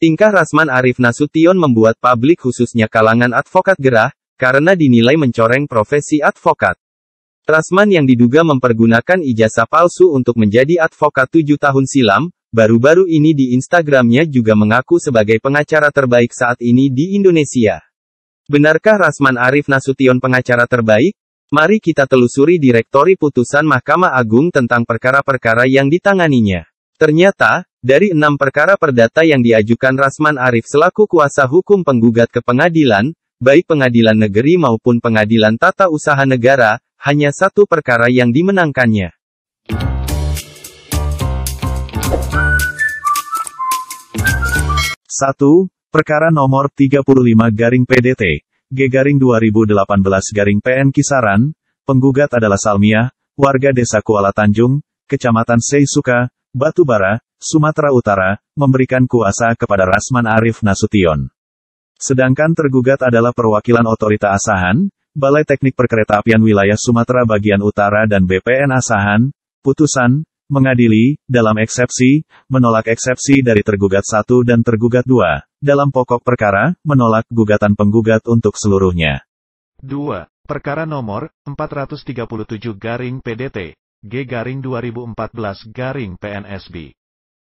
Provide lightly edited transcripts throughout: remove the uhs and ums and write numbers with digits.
Tingkah Rasman Arif Nasution membuat publik khususnya kalangan advokat gerah, karena dinilai mencoreng profesi advokat. Rasman yang diduga mempergunakan ijazah palsu untuk menjadi advokat 7 tahun silam, baru-baru ini di Instagramnya juga mengaku sebagai pengacara terbaik saat ini di Indonesia. Benarkah Rasman Arif Nasution pengacara terbaik? Mari kita telusuri direktori putusan Mahkamah Agung tentang perkara-perkara yang ditanganinya. Ternyata, dari 6 perkara perdata yang diajukan Rasman Arif selaku kuasa hukum penggugat ke pengadilan, baik pengadilan negeri maupun pengadilan tata usaha negara, hanya 1 perkara yang dimenangkannya. 1. Perkara nomor 35/PDT, G-2018-PN Kisaran, penggugat adalah Salmiah, warga desa Kuala Tanjung, Kecamatan Seisuka, Batubara, Sumatera Utara, memberikan kuasa kepada Rasman Arif Nasution. Sedangkan tergugat adalah perwakilan Otorita Asahan, Balai Teknik Perkeretaapian Wilayah Sumatera Bagian Utara dan BPN Asahan. Putusan, mengadili, dalam eksepsi, menolak eksepsi dari tergugat 1 dan tergugat 2, dalam pokok perkara, menolak gugatan penggugat untuk seluruhnya. 2. Perkara nomor 437/PDT, G-2014-PNSB.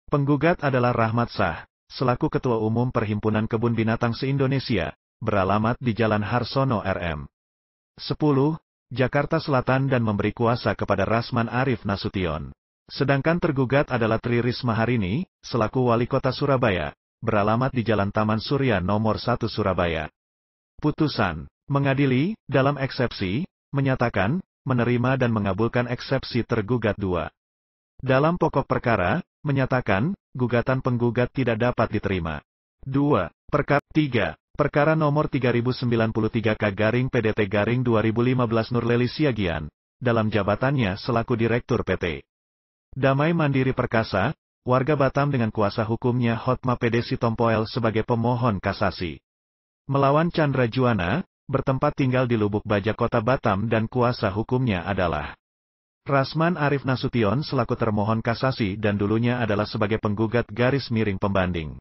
Penggugat adalah Rahmat Shah, selaku Ketua Umum Perhimpunan Kebun Binatang se-Indonesia, beralamat di Jalan Harsono RM 10, Jakarta Selatan dan memberi kuasa kepada Rasman Arif Nasution. Sedangkan tergugat adalah Tri Risma Harini, selaku Wali Kota Surabaya, beralamat di Jalan Taman Surya nomor 1 Surabaya. Putusan, mengadili, dalam eksepsi, menyatakan, menerima dan mengabulkan eksepsi tergugat 2. Dalam pokok perkara, menyatakan, gugatan penggugat tidak dapat diterima. 2. Perkara 3. Perkara nomor 3093/PDT-2015 Nurleli Siagian, dalam jabatannya selaku Direktur PT Damai Mandiri Perkasa, warga Batam dengan kuasa hukumnya Hotma PD Sitompoel sebagai pemohon kasasi. Melawan Chandra Juwana, bertempat tinggal di Lubuk Baja Kota Batam dan kuasa hukumnya adalah Rasman Arif Nasution selaku termohon kasasi dan dulunya adalah sebagai penggugat garis miring pembanding.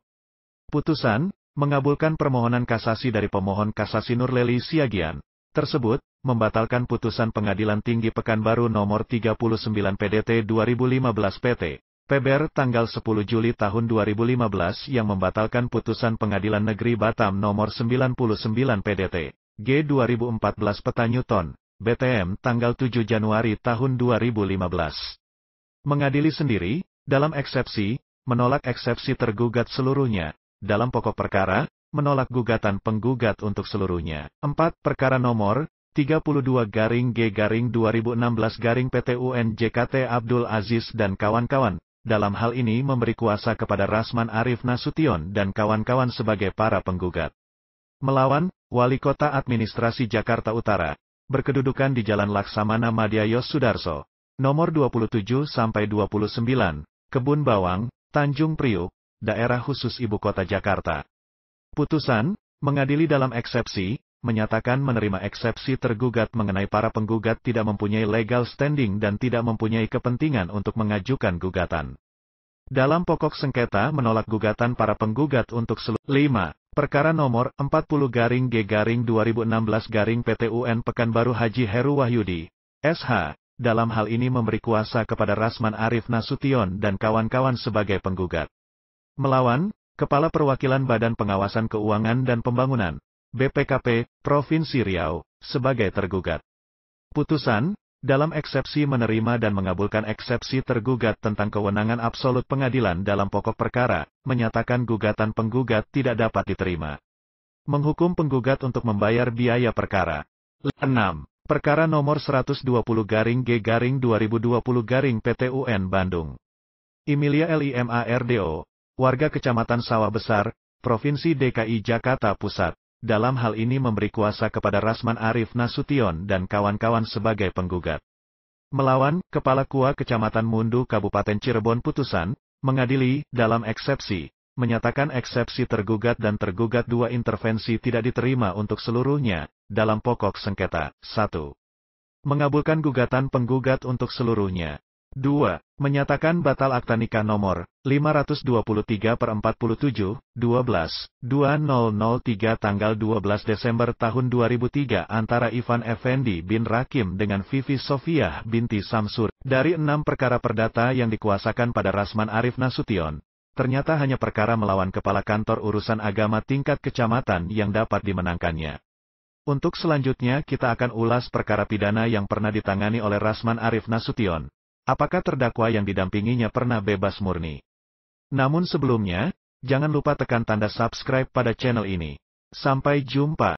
Putusan, mengabulkan permohonan kasasi dari pemohon kasasi Nurleli Siagian, tersebut, membatalkan putusan Pengadilan Tinggi Pekanbaru nomor 39 PDT 2015 PT, PBR tanggal 10 Juli tahun 2015 yang membatalkan putusan Pengadilan Negeri Batam nomor 99 PDT, G 2014 peta Newton, BTM tanggal 7 Januari tahun 2015. Mengadili sendiri, dalam eksepsi, menolak eksepsi tergugat seluruhnya, dalam pokok perkara, menolak gugatan penggugat untuk seluruhnya. 4. Perkara nomor 32/G-2016-PT-UN JKT Abdul Aziz dan kawan-kawan, dalam hal ini memberi kuasa kepada Rasman Arif Nasution dan kawan-kawan sebagai para penggugat. Melawan, Wali Kota Administrasi Jakarta Utara, berkedudukan di Jalan Laksamana Madya Yos Sudarso, nomor 27-29, Kebun Bawang, Tanjung Priuk, Daerah Khusus Ibu Kota Jakarta. Putusan, mengadili dalam eksepsi, menyatakan menerima eksepsi tergugat mengenai para penggugat tidak mempunyai legal standing dan tidak mempunyai kepentingan untuk mengajukan gugatan. Dalam pokok sengketa menolak gugatan para penggugat untuk seluruh. 5. Perkara nomor 40/G-2016-PT-UN Pekanbaru Haji Heru Wahyudi, SH, dalam hal ini memberi kuasa kepada Rasman Arif Nasution dan kawan-kawan sebagai penggugat. Melawan, Kepala Perwakilan Badan Pengawasan Keuangan dan Pembangunan, BPKP, Provinsi Riau, sebagai tergugat. Putusan, dalam eksepsi menerima dan mengabulkan eksepsi tergugat tentang kewenangan absolut pengadilan dalam pokok perkara, menyatakan gugatan penggugat tidak dapat diterima. Menghukum penggugat untuk membayar biaya perkara. 6. Perkara nomor 120/G-2020-PT-UN Bandung. Emilia Limardo, warga Kecamatan Sawah Besar, Provinsi DKI Jakarta Pusat, dalam hal ini memberi kuasa kepada Rasman Arif Nasution dan kawan-kawan sebagai penggugat. Melawan, Kepala KUA Kecamatan Mundu Kabupaten Cirebon. Putusan, mengadili, dalam eksepsi, menyatakan eksepsi tergugat dan tergugat 2 intervensi tidak diterima untuk seluruhnya, dalam pokok sengketa. 1. Mengabulkan gugatan penggugat untuk seluruhnya. 2. Menyatakan batal akta nikah nomor 523/47/12/2003 tanggal 12 Desember tahun 2003 antara Ivan Effendi bin Rakim dengan Vivi Sofiah binti Samsur. Dari 6 perkara perdata yang dikuasakan pada Rasman Arif Nasution, ternyata hanya perkara melawan kepala kantor urusan agama tingkat kecamatan yang dapat dimenangkannya. Untuk selanjutnya kita akan ulas perkara pidana yang pernah ditangani oleh Rasman Arif Nasution. Apakah terdakwa yang didampinginya pernah bebas murni? Namun sebelumnya, jangan lupa tekan tanda subscribe pada channel ini. Sampai jumpa.